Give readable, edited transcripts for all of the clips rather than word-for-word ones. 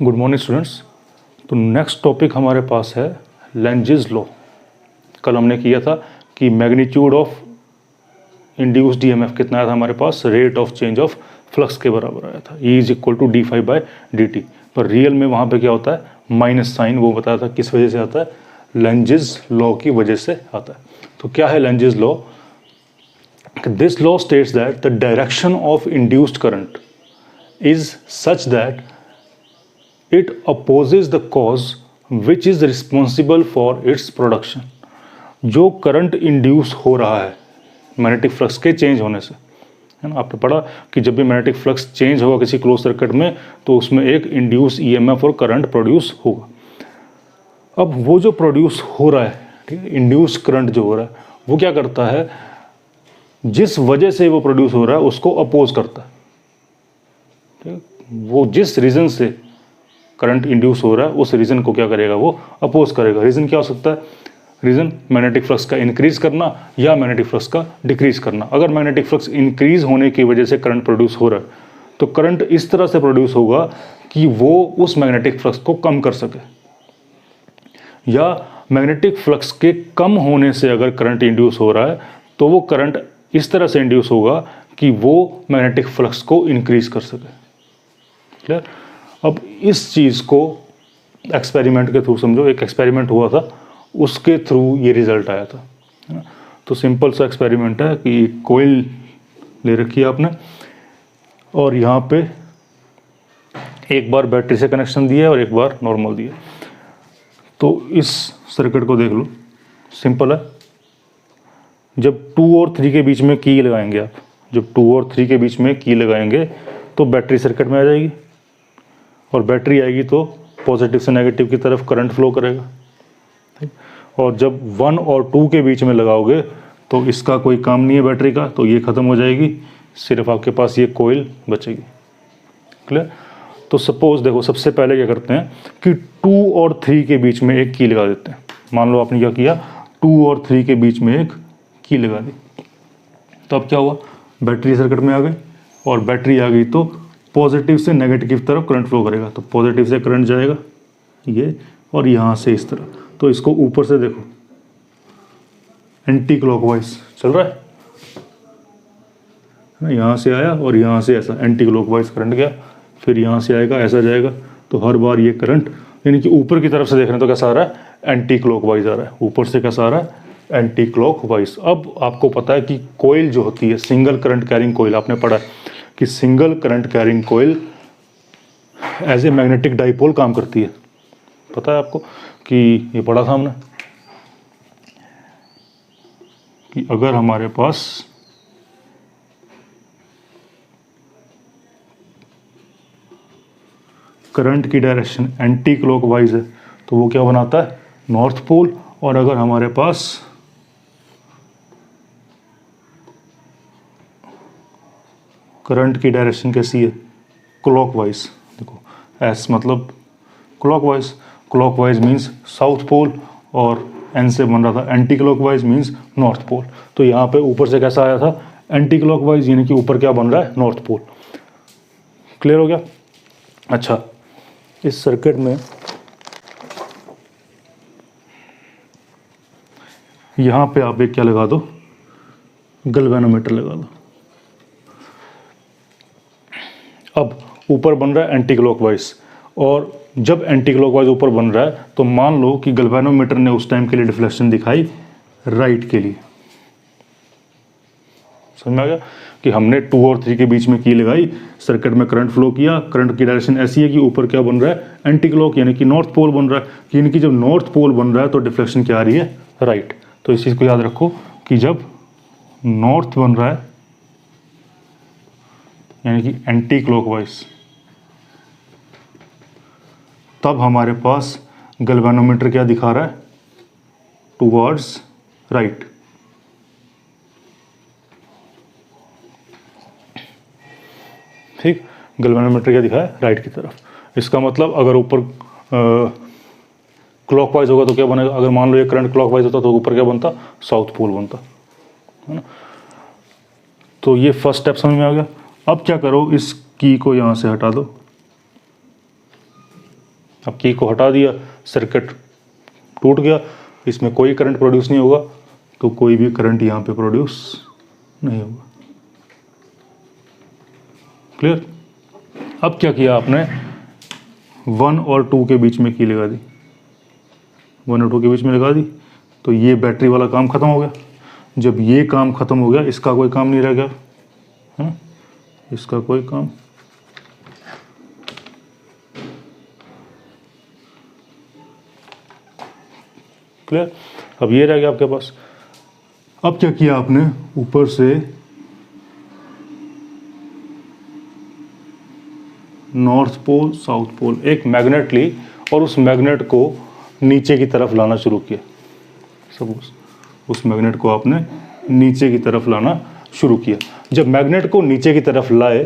Good morning students. तो next topic हमारे पास है लेंजेस लॉ। कल हमने किया था कि मैग्नीट्यूड ऑफ इंड्यूस्ड ईएमएफ कितना आया था हमारे पास, rate of change of flux के बराबर आया था, E is equal to d∅/dt। पर रियल में वहाँ पे क्या होता है, माइनस साइन, वो बताया था किस वजह से आता है, लेंजेस लॉ की वजह से आता है। तो क्या है Lenz's law? This law states that the direction of induced current is such that it opposes the cause which is responsible for its production। जो करंट इंड्यूस हो रहा है मैग्नेटिक फ्लक्स के चेंज होने से, है ना, आपने पढ़ा कि जब भी मैग्नेटिक फ्लक्स चेंज होगा किसी क्लोज सर्किट में तो उसमें एक इंड्यूस ईएमएफ और करंट प्रोड्यूस होगा। अब वो जो प्रोड्यूस हो रहा है, ठीक है, इंड्यूस करंट जो हो रहा है वो क्या करता है, जिस वजह से वो प्रोड्यूस हो रहा है उसको अपोज करता है। ठीक है, वो जिस रीजन से करंट इंड्यूस हो रहा है उस रीजन को क्या करेगा, वो अपोज करेगा। रीजन क्या हो सकता है? रीजन मैग्नेटिक फ्लक्स का इंक्रीज करना या मैग्नेटिक फ्लक्स का डिक्रीज करना। अगर मैग्नेटिक फ्लक्स इंक्रीज होने की वजह से करंट प्रोड्यूस हो रहा है तो करंट इस तरह से प्रोड्यूस होगा कि वो उस मैग्नेटिक फ्लक्स को कम कर सके, या मैग्नेटिक फ्लक्स के कम होने से अगर करंट इंड्यूस हो रहा है तो वो करंट इस तरह से इंड्यूस होगा कि वो मैग्नेटिक फ्लक्स को इंक्रीज कर सके। क्लियर? अब इस चीज़ को एक्सपेरिमेंट के थ्रू समझो, एक एक्सपेरिमेंट हुआ था उसके थ्रू ये रिजल्ट आया था, है ना। तो सिंपल सा एक्सपेरिमेंट है कि कोयल ले रखी है आपने और यहाँ पे एक बार बैटरी से कनेक्शन दिया है और एक बार नॉर्मल दिया। तो इस सर्किट को देख लो, सिंपल है। जब 2 और 3 के बीच में की लगाएंगे आप, जब 2 और 3 के बीच में की लगाएंगे तो बैटरी सर्किट में आ जाएगी और बैटरी आएगी तो पॉजिटिव से नेगेटिव की तरफ करंट फ्लो करेगा। और जब 1 और 2 के बीच में लगाओगे तो इसका कोई काम नहीं है बैटरी का, तो ये ख़त्म हो जाएगी, सिर्फ आपके पास ये कोयल बचेगी। क्लियर? तो सपोज देखो, सबसे पहले क्या करते हैं कि 2 और 3 के बीच में एक की लगा देते हैं। मान लो आपने क्या किया, 2 और 3 के बीच में एक की लगा दी, तो अब क्या हुआ, बैटरी सर्किट में आ गई और बैटरी आ गई तो पॉजिटिव से नेगेटिव की तरफ करंट फ्लो करेगा। तो पॉजिटिव से करंट जाएगा ये और यहाँ से इस तरह, तो इसको ऊपर से देखो एंटी क्लॉकवाइज चल रहा है ना, यहाँ से आया और यहाँ से ऐसा एंटी क्लॉकवाइज करंट गया, फिर यहाँ से आएगा ऐसा जाएगा। तो हर बार ये करंट यानी कि ऊपर की तरफ से देख रहे हैं तो कैसा आ रहा है, एंटी क्लॉकवाइज आ रहा है, ऊपर से कैसा आ रहा है, एंटी क्लॉकवाइज। अब आपको पता है कि कोयल जो होती है सिंगल करंट कैरिंग कोयल, आपने पढ़ा है कि single current carrying coil as a magnetic dipole काम करती है। पता है आपको कि ये पढ़ा था हमने कि अगर हमारे पास करंट की डायरेक्शन एंटी क्लॉकवाइज है तो वो क्या बनाता है, नॉर्थ पोल। और अगर हमारे पास करंट की डायरेक्शन कैसी है, क्लॉकवाइज, देखो एस मतलब clockwise, clockwise means south pole और एन से बन रहा था anti clockwise means north pole. तो यहाँ पे ऊपर से कैसा आया था, एंटी क्लॉकवाइज, यानी कि ऊपर क्या बन रहा है, नॉर्थ पोल। क्लियर हो गया? अच्छा, इस सर्किट में यहाँ पे आप एक क्या लगा दो, गैल्वेनोमीटर लगा दो। अब ऊपर बन रहा है एंटी क्लॉकवाइज, और जब एंटी क्लॉकवाइज ऊपर बन रहा है तो मान लो कि गैल्वेनोमीटर ने उस टाइम के लिए डिफ्लेक्शन दिखाई राइट के लिए। समझ में आ गया कि हमने 2 और 3 के बीच में की लगाई, सर्किट में करंट फ्लो किया, करंट की डायरेक्शन ऐसी है कि ऊपर क्या बन रहा है, एंटी क्लॉक, यानी कि नॉर्थ पोल बन रहा है। यानी कि जब नॉर्थ पोल बन रहा है तो डिफ्लेक्शन क्या आ रही है, राइट। तो इस चीज़ को याद रखो कि जब नॉर्थ बन रहा है यानी कि एंटी क्लॉकवाइज, तब हमारे पास गैल्वेनोमीटर क्या दिखा रहा है, टुवर्ड्स राइट। ठीक, गैल्वेनोमीटर क्या दिखा है, राइट की तरफ। इसका मतलब अगर ऊपर क्लॉकवाइज होगा तो क्या बनेगा, अगर मान लो ये करंट क्लॉकवाइज होता तो ऊपर क्या बनता, साउथ पोल बनता, है ना। तो ये फर्स्ट स्टेप समझ में आ गया। अब क्या करो, इस की को यहाँ से हटा दो, अब की को हटा दिया, सर्किट टूट गया, इसमें कोई करंट प्रोड्यूस नहीं होगा, तो कोई भी करंट यहाँ पे प्रोड्यूस नहीं होगा। क्लियर? अब क्या किया आपने, 1 और 2 के बीच में की लगा दी, 1 और 2 के बीच में लगा दी, तो ये बैटरी वाला काम खत्म हो गया। जब ये काम खत्म हो गया, इसका कोई काम नहीं रह गया, है? इसका कोई काम। क्लियर? अब ये रह गया आपके पास। अब क्या किया आपने, ऊपर से नॉर्थ पोल साउथ पोल एक मैग्नेट ली और उस मैग्नेट को नीचे की तरफ लाना शुरू किया। सपोज उस मैग्नेट को आपने नीचे की तरफ लाना शुरू किया। जब मैग्नेट को नीचे की तरफ लाए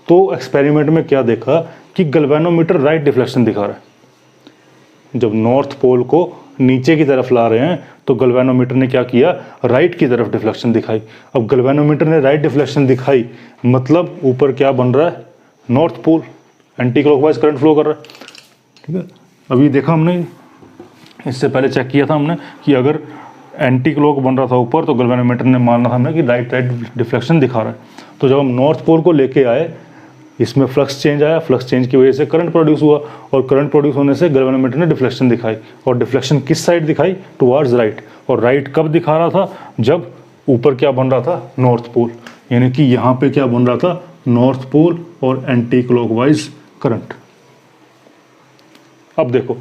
तो एक्सपेरिमेंट में क्या देखा कि गैल्वेनोमीटर राइट डिफ्लेक्शन दिखा रहा है। जब नॉर्थ पोल को नीचे की तरफ ला रहे हैं तो गैल्वेनोमीटर ने क्या किया, राइट की तरफ डिफ्लेक्शन दिखाई। अब गैल्वेनोमीटर ने राइट डिफ्लेक्शन दिखाई, मतलब ऊपर क्या बन रहा है, north pole, anti clockwise current flow कर रहा है। ठीक है, अभी देखा हमने, इससे पहले चेक किया था हमने कि अगर एंटी क्लॉक बन रहा था ऊपर तो गैल्वेनोमीटर ने माना था हमने कि राइट डिफ्लेक्शन दिखा रहा है। तो जब हम नॉर्थ पोल को लेके आए, इसमें फ्लक्स चेंज आया, फ्लक्स चेंज की वजह से करंट प्रोड्यूस हुआ, और करंट प्रोड्यूस होने से गैल्वेनोमीटर ने डिफ्लेक्शन दिखाई, और डिफ्लेक्शन किस साइड दिखाई, टुवार्ड्स राइट। और राइट कब दिखा रहा था, जब ऊपर क्या बन रहा था, नॉर्थ पोल, यानी कि यहाँ पे क्या बन रहा था, नॉर्थ पोल और एंटी क्लॉकवाइज करंट। अब देखो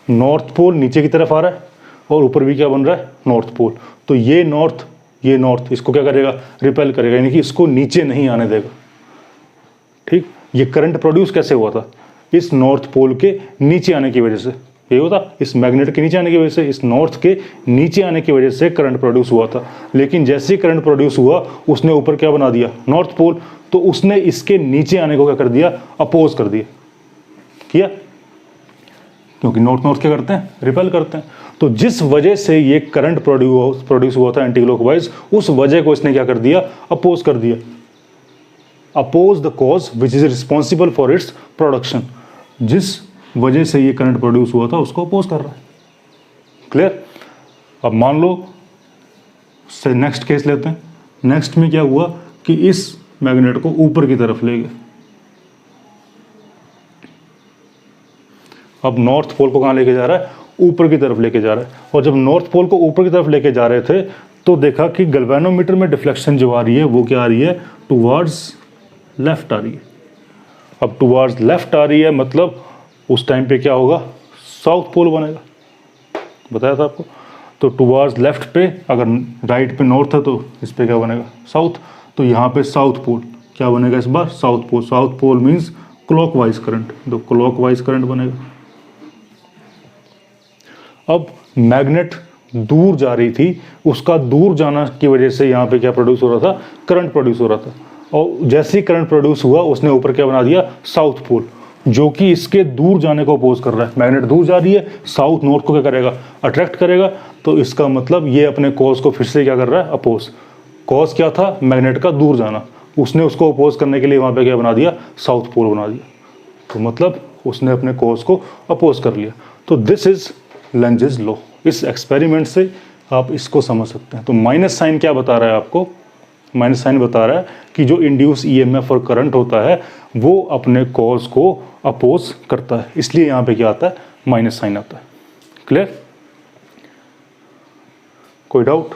नॉर्थ पोल नीचे की तरफ आ रहा है और ऊपर भी क्या बन रहा है, नॉर्थ पोल। तो ये नॉर्थ इसको क्या करेगा, रिपेल करेगा, यानी कि इसको नीचे नहीं आने देगा। ठीक, ये करंट प्रोड्यूस कैसे हुआ था, इस नॉर्थ पोल के नीचे आने की वजह से। ये होता, इस मैग्नेट के नीचे आने की वजह से, इस नॉर्थ के नीचे आने की वजह से करंट प्रोड्यूस हुआ था। लेकिन जैसे ही करंट प्रोड्यूस हुआ, उसने ऊपर क्या बना दिया, नॉर्थ पोल, तो उसने इसके नीचे आने को क्या कर दिया, अपोज कर दिया। किया, क्योंकि नॉर्थ क्या करते हैं, रिपेल करते हैं। तो जिस वजह से ये करंट प्रोड्यूस हुआ था एंटी क्लॉकवाइज, उस वजह को इसने क्या कर दिया, अपोज कर दिया। Oppose the cause which is responsible for its production. जिस वजह से ये करंट प्रोड्यूस हुआ था उसको अपोज कर रहा है। क्लियर? अब मान लो से नेक्स्ट केस लेते हैं। नेक्स्ट में क्या हुआ कि इस मैग्नेट को ऊपर की तरफ ले गए। अब नॉर्थ पोल को कहाँ लेके जा रहा है, ऊपर की तरफ लेके जा रहा है। और जब नॉर्थ पोल को ऊपर की तरफ लेके जा रहे थे तो देखा कि गैल्वेनोमीटर में डिफ्लेक्शन जो आ रही है वो क्या आ रही है, टुवार्ड्स लेफ्ट आ रही है। अब टुवार्ड्स लेफ्ट आ रही है, मतलब उस टाइम पे क्या होगा, साउथ पोल बनेगा, बताया था आपको। तो टुवार्ड्स लेफ्ट पे, अगर राइट पे नॉर्थ है तो इस पे क्या बनेगा, साउथ। तो यहाँ पे साउथ पोल क्या बनेगा इस बार, south pole. South pole means clockwise current, तो क्लॉकवाइज करंट बनेगा। अब मैग्नेट दूर जा रही थी, उसका दूर जाना की वजह से यहाँ पे क्या प्रोड्यूस हो रहा था, करंट प्रोड्यूस हो रहा था। और जैसे ही करंट प्रोड्यूस हुआ, उसने ऊपर क्या बना दिया, साउथ पोल, जो कि इसके दूर जाने को अपोज कर रहा है। मैग्नेट दूर जा रही है, साउथ नॉर्थ को क्या करेगा, अट्रैक्ट करेगा। तो इसका मतलब ये अपने कॉज को फिर से क्या कर रहा है, अपोज। कॉज क्या था, मैग्नेट का दूर जाना, उसने उसको अपोज करने के लिए वहाँ पे क्या बना दिया, साउथ पोल बना दिया। तो मतलब उसने अपने कॉज को अपोज कर लिया। तो दिस इज लेंजेस लॉ। इस एक्सपेरिमेंट से आप इसको समझ सकते हैं। तो माइनस साइन क्या बता रहा है आपको, माइनस साइन बता रहा है कि जो इंड्यूस ईएमएफ और करंट होता है वो अपने कॉज को अपोज करता है, इसलिए यहाँ पे क्या आता है, माइनस साइन आता है। क्लियर? कोई डाउट?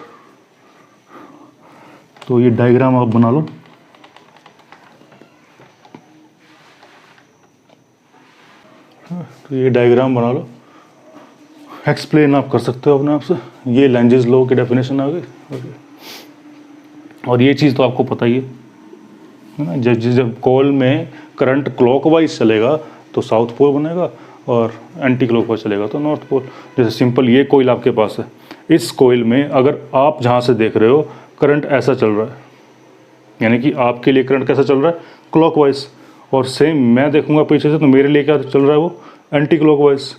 तो ये डायग्राम आप बना लो। तो ये डायग्राम बना लो, एक्सप्लेन आप कर सकते हो अपने आप से। ये लेंजेस लॉ की डेफिनेशन आ गई। और ये चीज़ तो आपको पता ही है ना, जब कॉइल में करंट क्लॉकवाइज चलेगा तो साउथ पोल बनेगा, और एंटी क्लॉकवाइज चलेगा तो नॉर्थ पोल। जैसे सिंपल ये कॉइल आपके पास है, इस कॉइल में अगर आप जहाँ से देख रहे हो करंट ऐसा चल रहा है, यानी कि आपके लिए करंट कैसा चल रहा है, क्लॉकवाइज। और सेम मैं देखूंगा पीछे से तो मेरे लिए क्या चल रहा है, वो एंटी क्लॉकवाइज।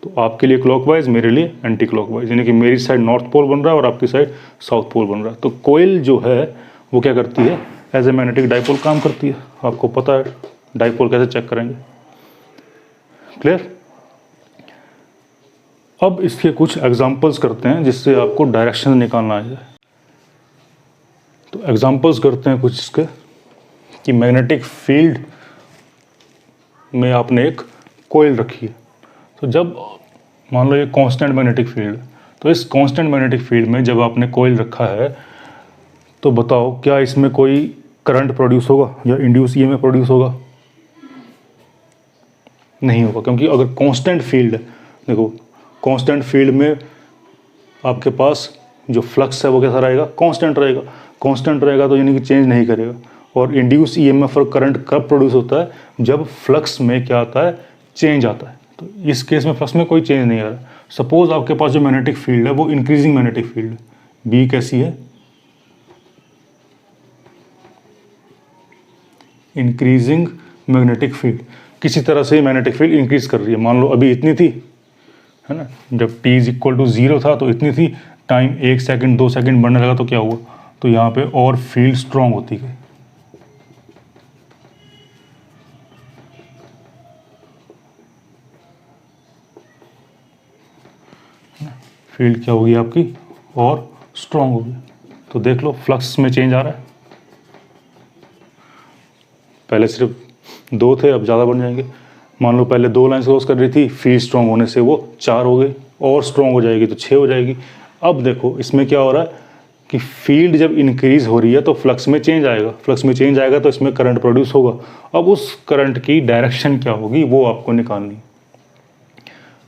तो आपके लिए क्लॉकवाइज, मेरे लिए एंटी क्लॉकवाइज, यानी कि मेरी साइड नॉर्थ पोल बन रहा है और आपकी साइड साउथ पोल बन रहा है। तो कोयल जो है वो क्या करती है, एज ए मैग्नेटिक डाइपोल काम करती है। आपको पता है डाइपोल कैसे चेक करेंगे। क्लियर। अब इसके कुछ एग्जांपल्स करते हैं जिससे आपको डायरेक्शन निकालना आ जाए। तो एग्जांपल्स करते हैं कुछ इसके कि मैग्नेटिक फील्ड में आपने एक कोयल रखी है। तो जब मान लो ये कांस्टेंट मैग्नेटिक फील्ड, तो इस कांस्टेंट मैग्नेटिक फील्ड में जब आपने कोयल रखा है तो बताओ क्या इसमें कोई करंट प्रोड्यूस होगा या इंड्यूस ईएमएफ प्रोड्यूस होगा? नहीं होगा, क्योंकि अगर कांस्टेंट फील्ड है, देखो कांस्टेंट फील्ड में आपके पास जो फ्लक्स है वो कैसा रहेगा? कांस्टेंट रहेगा। कांस्टेंट रहेगा तो यानी कि चेंज नहीं करेगा। और इंड्यूस ईएमएफ और करंट कब प्रोड्यूस होता है? जब फ्लक्स में क्या आता है? चेंज आता है। तो इस केस में फ्लक्स में कोई चेंज नहीं आ रहा। सपोज आपके पास जो मैग्नेटिक फील्ड है वो इंक्रीजिंग मैग्नेटिक फील्ड है, बी कैसी है? Increasing magnetic field. किसी तरह से मैग्नेटिक फील्ड इंक्रीज कर रही है। मान लो अभी इतनी थी, है ना, जब t इज इक्वल टू 0 था तो इतनी थी, टाइम 1 सेकंड 2 सेकंड बढ़ने लगा तो क्या हुआ? तो यहाँ पे और फील्ड स्ट्रांग होती गई। फील्ड क्या होगी आपकी? और स्ट्रांग होगी। तो देख लो फ्लक्स में चेंज आ रहा है। पहले सिर्फ 2 थे, अब ज़्यादा बन जाएंगे। मान लो पहले 2 लाइन क्रॉस कर रही थी, फील्ड स्ट्रांग होने से वो 4 हो गई, और स्ट्रांग हो जाएगी तो 6 हो जाएगी। अब देखो इसमें क्या हो रहा है कि फील्ड जब इंक्रीज हो रही है तो फ्लक्स में चेंज आएगा। फ्लक्स में चेंज आएगा तो इसमें करंट प्रोड्यूस होगा। अब उस करंट की डायरेक्शन क्या होगी वो आपको निकालनी,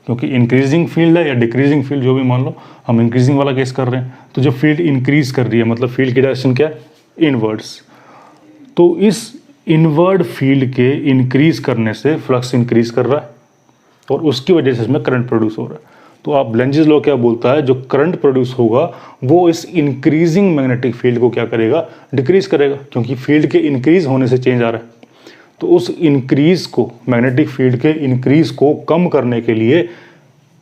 क्योंकि इंक्रीजिंग फील्ड है या डिक्रीजिंग फील्ड, जो भी मान लो हम इंक्रीजिंग वाला केस कर रहे हैं। तो जब फील्ड इंक्रीज कर रही है मतलब फील्ड की डायरेक्शन क्या है? इनवर्ड्स। तो इस इनवर्ड फील्ड के इंक्रीज करने से फ्लक्स इंक्रीज कर रहा है और उसकी वजह से इसमें करंट प्रोड्यूस हो रहा है। तो आप लेंजेस लॉ क्या बोलता है? जो करंट प्रोड्यूस होगा वो इस इंक्रीजिंग मैग्नेटिक फील्ड को क्या करेगा? डिक्रीज करेगा, क्योंकि फील्ड के इंक्रीज होने से चेंज आ रहा है। तो उस इंक्रीज को, मैग्नेटिक फील्ड के इंक्रीज को कम करने के लिए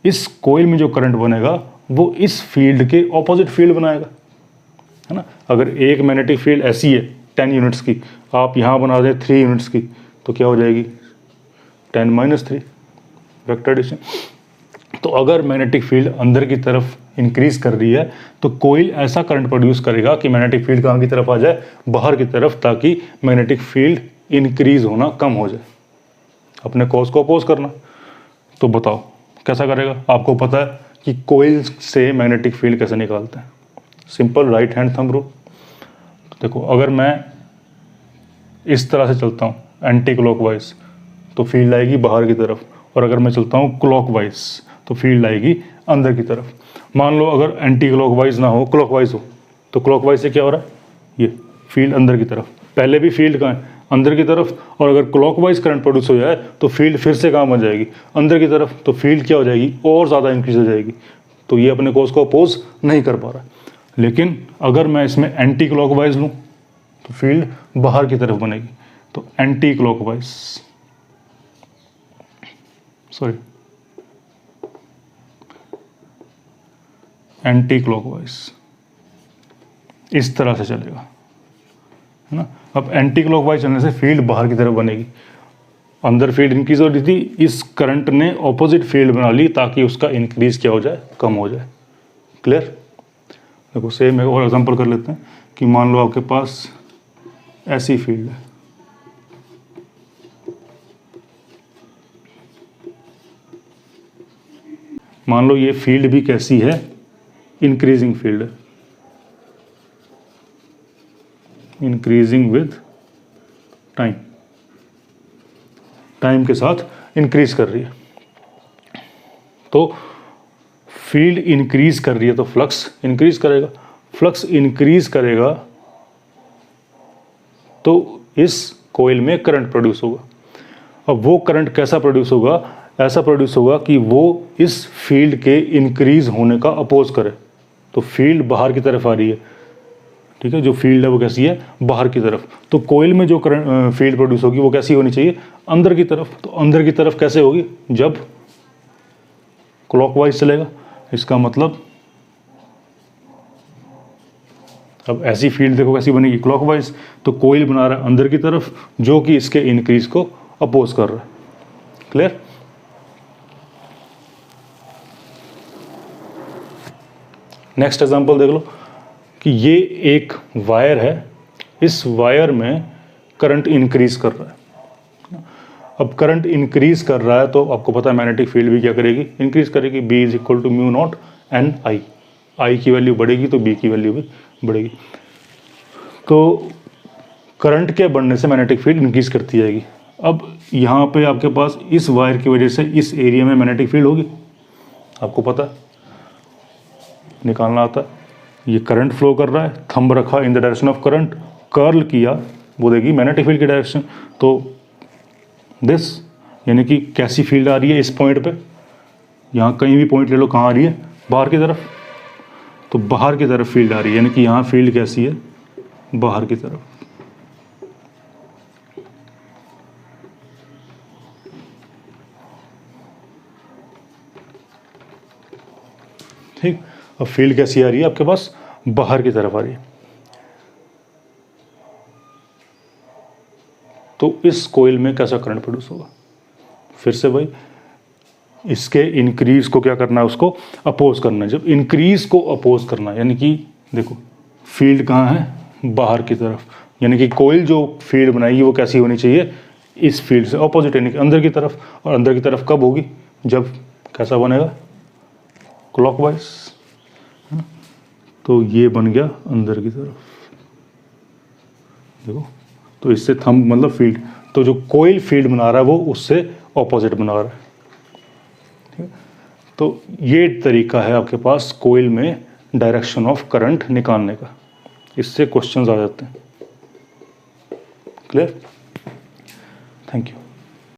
इस कोयल में जो करंट बनेगा वो इस फील्ड के ऑपोजिट फील्ड बनाएगा, है ना। अगर एक मैग्नेटिक फील्ड ऐसी है 10 यूनिट्स की, आप यहाँ बना दें 3 यूनिट्स की, तो क्या हो जाएगी? 10 - 3 वेक्टर एडिशन। तो अगर मैग्नेटिक फील्ड अंदर की तरफ इंक्रीज कर रही है तो कोयल ऐसा करंट प्रोड्यूस करेगा कि मैग्नेटिक फील्ड कहाँ की तरफ आ जाए? बाहर की तरफ, ताकि मैग्नेटिक फील्ड इंक्रीज होना कम हो जाए। अपने कॉज को अपोज करना। तो बताओ कैसा करेगा? आपको पता है कि कोयल से मैग्नेटिक फील्ड कैसे निकालते हैं? Simple right hand thumb rule. देखो अगर मैं इस तरह से चलता हूँ एंटी क्लॉकवाइज तो फील्ड आएगी बाहर की तरफ, और अगर मैं चलता हूँ क्लॉकवाइज तो फील्ड आएगी अंदर की तरफ। मान लो अगर एंटी क्लॉकवाइज ना हो, क्लॉकवाइज हो, तो क्लॉकवाइज से क्या हो रहा है? ये फील्ड अंदर की तरफ। पहले भी फील्ड कहाँ है? अंदर की तरफ। और अगर क्लॉकवाइज करंट प्रोड्यूस हो जाए तो फील्ड फिर से कहाँ बन जाएगी? अंदर की तरफ। तो फील्ड क्या हो जाएगी? और ज़्यादा इंक्रीज हो जाएगी। तो ये अपने कोर्स को अपोज नहीं कर पा रहा। लेकिन अगर मैं इसमें एंटी क्लॉकवाइज लूँ तो फील्ड बाहर की तरफ बनेगी। तो anti clockwise, sorry anti clockwise इस तरह से चलेगा, है ना। अब एंटी क्लॉकवाइज चलने से फील्ड बाहर की तरफ बनेगी। अंदर फील्ड इंक्रीज हो रही थी, इस करंट ने ऑपोजिट फील्ड बना ली ताकि उसका इंक्रीज क्या हो जाए? कम हो जाए। क्लियर। देखो सेम एक और एग्जांपल कर लेते हैं कि मान लो आपके पास ऐसी फील्ड है, मान लो ये फील्ड भी कैसी है? इंक्रीजिंग फील्ड है, इंक्रीजिंग विद टाइम, टाइम के साथ इंक्रीज कर रही है। तो फील्ड इंक्रीज कर रही है तो फ्लक्स इंक्रीज करेगा। फ्लक्स इंक्रीज करेगा तो इस कोयल में करंट प्रोड्यूस होगा। अब वो करंट कैसा प्रोड्यूस होगा? ऐसा प्रोड्यूस होगा कि वो इस फील्ड के इंक्रीज होने का अपोज करे। तो फील्ड बाहर की तरफ आ रही है, ठीक है, जो फील्ड है वो कैसी है? बाहर की तरफ। तो कोयल में जो करंट फील्ड प्रोड्यूस होगी वो कैसी होनी चाहिए? अंदर की तरफ। तो अंदर की तरफ कैसे होगी? जब क्लॉकवाइज चलेगा। इसका मतलब अब ऐसी फील्ड देखो कैसी बनेगी? क्लॉकवाइज। तो कोयल बना रहा है अंदर की तरफ जो कि इसके इंक्रीज को अपोज कर रहा है। क्लियर। नेक्स्ट एग्जांपल देख लो कि ये एक वायर है, इस वायर में करंट इंक्रीज कर रहा है। अब करंट इंक्रीज कर रहा है तो आपको पता है मैग्नेटिक फील्ड भी क्या करेगी, इंक्रीज करेगी। B is equal to mu not N I, I की वैल्यू बढ़ेगी तो B की वैल्यू भी बढ़ेगी। तो करंट के बढ़ने से मैग्नेटिक फील्ड इंक्रीज करती जाएगी। अब यहाँ पे आपके पास इस वायर की वजह से इस एरिया में मैग्नेटिक फील्ड होगी, आपको पता है, निकालना आता है। ये करंट फ्लो कर रहा है, थंब रखा in the direction of current, curl किया, वो देगी मैग्नेटिक फील्ड की डायरेक्शन। तो दिस यानी कि कैसी फील्ड आ रही है इस पॉइंट पे, यहाँ कहीं भी पॉइंट ले लो, कहाँ आ रही है, बाहर की तरफ। तो बाहर की तरफ फील्ड आ रही है, यानी कि यहाँ फील्ड कैसी है, बाहर की तरफ। ठीक, अब फील्ड कैसी आ रही है आपके पास, बाहर की तरफ आ रही है। तो इस कोयल में कैसा करंट प्रोड्यूस होगा, फिर से भाई इसके इंक्रीज को क्या करना है, उसको अपोज करना है। जब इंक्रीज को अपोज करना है, यानी कि देखो फील्ड कहाँ है, बाहर की तरफ, यानी कि कोयल जो फील्ड बनाएगी वो कैसी होनी चाहिए, इस फील्ड से अपोजिट, यानी कि अंदर की तरफ। और अंदर की तरफ कब होगी, जब कैसा बनेगा, क्लॉकवाइज, है ना। तो ये बन गया अंदर की तरफ, देखो। तो इससे थंब मतलब फील्ड, तो जो कोयल फील्ड बना रहा है वो उससे ऑपोजिट बना रहा है। ठीक है, तो ये तरीका है आपके पास कोयल में डायरेक्शन ऑफ करंट निकालने का, इससे क्वेश्चंस आ जाते हैं। Clear, thank you.